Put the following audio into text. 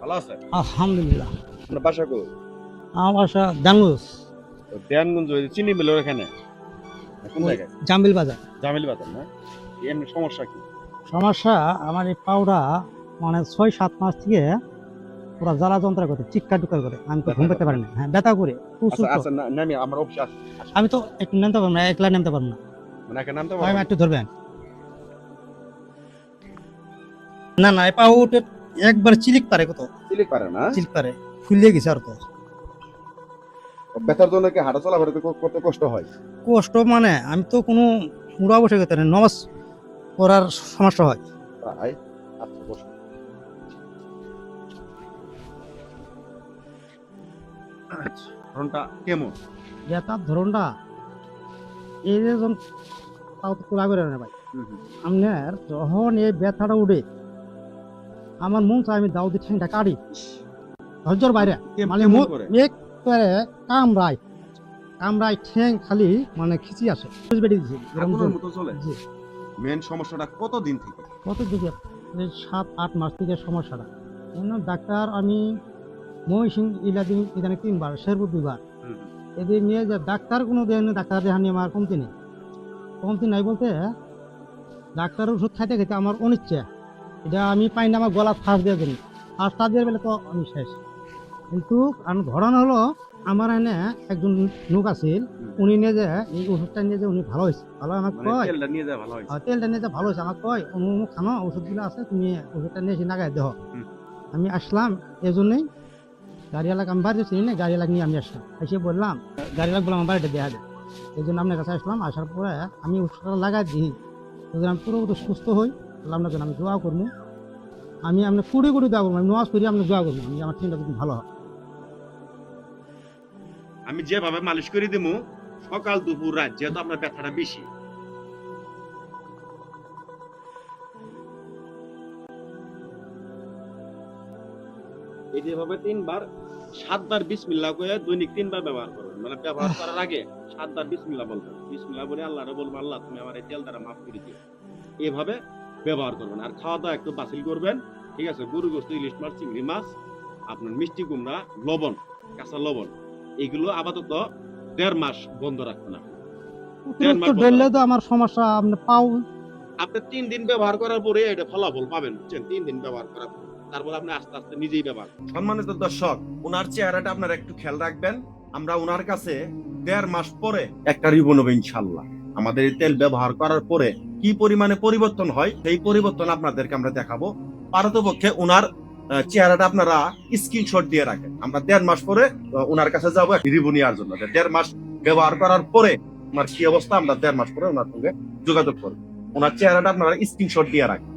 ভালো আছে? আলহামদুলিল্লাহ। আপনার বাসা কই? আমার বাসা দানগুজ, দেয়ানগঞ্জ ওই চিনি মিলের ওখানে? কোন ওই জায়গায়? জাম্বিল বাজার। জামিল বাজার না? এমনি সমস্যা কি? সমস্যা আমার এই পাউডা মানে ৬-৭ মাস থেকে পুরা জ্বালা যন্ত্রণা করে, চিৎকার টুকার করে। আমি তো ঘুম পেতে পারি না। হ্যাঁ, ব্যথা করে প্রচুর। আচ্ছা আচ্ছা, নামি আমার অফিসে আসেন। আমি তো একটু নামতে পারবো না, একলা নামতে পারবো না। মানে একা নামতে আমি পারবেন? একটু ধরবেন। না না, এই পাউডা একবার চিলিক পারে, কত চিলিক পারে না? চিলিক পারে, ফুলিয়ে গেছে। আর তো ব্যথার জন্য কি হাঁটা চলাফেরা করতে কষ্ট হয়? কষ্ট মানে আমি তো কোনো মুড়া বসে করতে না, নামাজ পড়ার সমস্যা হয়। তাই? আচ্ছা বসুন। আচ্ছা, ধরনটা কেমন? ব্যথার ধরনটা এই যে যখন তাও তো তোলা করে না ভাই, আপনার যখন এই ব্যথাটা উঠে আমার মন চায় আমি দাউদি ঠ্যাংটা কাটি, ধৈর্যর বাইরে। মানে কেমন করে? একবারে কামড়াই কামড়াই ঠ্যাং খালি মানে খিচি আসে, বেড়ে দিয়েছে এরকম আগুনের মতো চলে? জি। মেন সমস্যাটা কতদিন থেকে? কত দিকে 7-8 মাস থেকে সমস্যাটা। অন্য ডাক্তার আমি মহিষিং ইলাদিন ইদানে 3 বার, শেরপুর 2 বার, এদের নিয়ে যে ডাক্তার কোনো দেন, ডাক্তার দেখানি আমার কমতি নাই বলতে ডাক্তারের ওষুধ খাইতে খাইতে আমার অনিচ্ছা, এটা আমি পাই না, আমার গলা ফাঁস দিয়ে দিন, ফাঁসটা দিয়ে বেলে তো আমি শেষ। কিন্তু আমি ঘটনা হলো আমার এনে একজন লোক আছিল, উনি নিয়ে যে এই ওষুধটা নিয়ে যে উনি ভালো হয়েছে, ভালো আমাকে মানে কয় তেলটা নিয়ে যায় ভালো হয়? তেলটা নিয়ে যে ভালো হয়েছে, আমাকে কয় অমুক খানো ওষুধগুলো আছে, তুমি ওষুধটা নিয়ে এসে নাগায় দেহ। আমি আসলাম এই জন্যই, গাড়িওয়ালাকে আমি বাড়িতে চিনি না, গাড়িওয়ালাকে নিয়ে আমি আসলাম, এসে বললাম গাড়িওয়ালা বললাম আমার বাড়িটা দেওয়া দেয়। এই জন্য আপনার কাছে আসলাম, আসার পরে আমি ওষুধটা লাগাই দিই, যদি আমি পুরোপুরি সুস্থ হই, আপনার জন্য আমি দোয়া করবো, আমি আপনার কুড়ি দোয়া করবো, আমি নামাজ করি, আপনি দোয়া করবো, আমি আমার চিন্তা যদি ভালো হয়। আমি যেভাবে মালিশ করে দিমু সকাল দুপুর রাত, যেহেতু আপনার ব্যথাটা বেশি, এই যেভাবে 3 বার 7 বার বিসমিল্লাহ করে দৈনিক 3 বার ব্যবহার করবেন। মানে ব্যবহার করার আগে 7 বার বিসমিল্লাহ বলবেন, বিসমিল্লাহ বলে আল্লাহরে বলবেন আল্লাহ তুমি আমার এই তেল দ্বারা মাফ করে দিও। এইভাবে ব্যবহার করবেন। আর খাওয়া দাওয়া একটু বাতিল করবেন, ঠিক আছে? গরু গোস্ত, ইলিশ মাছ, চিংড়ি মাছ, আপনার মিষ্টি কুমড়া, লবণ, কাঁচা লবণ, এগুলো আপাতত 1.5 মাস বন্ধ রাখবেন। আপনি 1.5 মাস অতিরিক্ত বন্ধ ডেললে তো রাখবেন। আমার সমস্যা, আপনি পাও আপনি 3 দিন ব্যবহার করার পরে এটা ফলাফল পাবেন, বুঝছেন? 3 দিন ব্যবহার করার পর তারপর আপনি আস্তে আস্তে নিজেই ব্যবহার। সম্মানিত দর্শক, ওনার চেহারাটা আপনারা একটু খেয়াল রাখবেন। আমরা ওনার কাছে 1.5 মাস পরে একটা রিবন হবে ইনশাল্লাহ। আমাদের এই তেল ব্যবহার করার পরে কি পরিমাণে পরিবর্তন হয় সেই পরিবর্তন আপনাদেরকে আমরা দেখাবো। পারতপক্ষে ওনার চেহারাটা আপনারা স্ক্রিনশট দিয়ে রাখেন। আমরা 1.5 মাস পরে ওনার কাছে যাবো রিবন নেওয়ার জন্য। 1.5 মাস ব্যবহার করার পরে ওনার কি অবস্থা, আমরা 1.5 মাস পরে ওনার সঙ্গে যোগাযোগ করবো। ওনার চেহারাটা আপনারা স্ক্রিনশট দিয়ে রাখেন।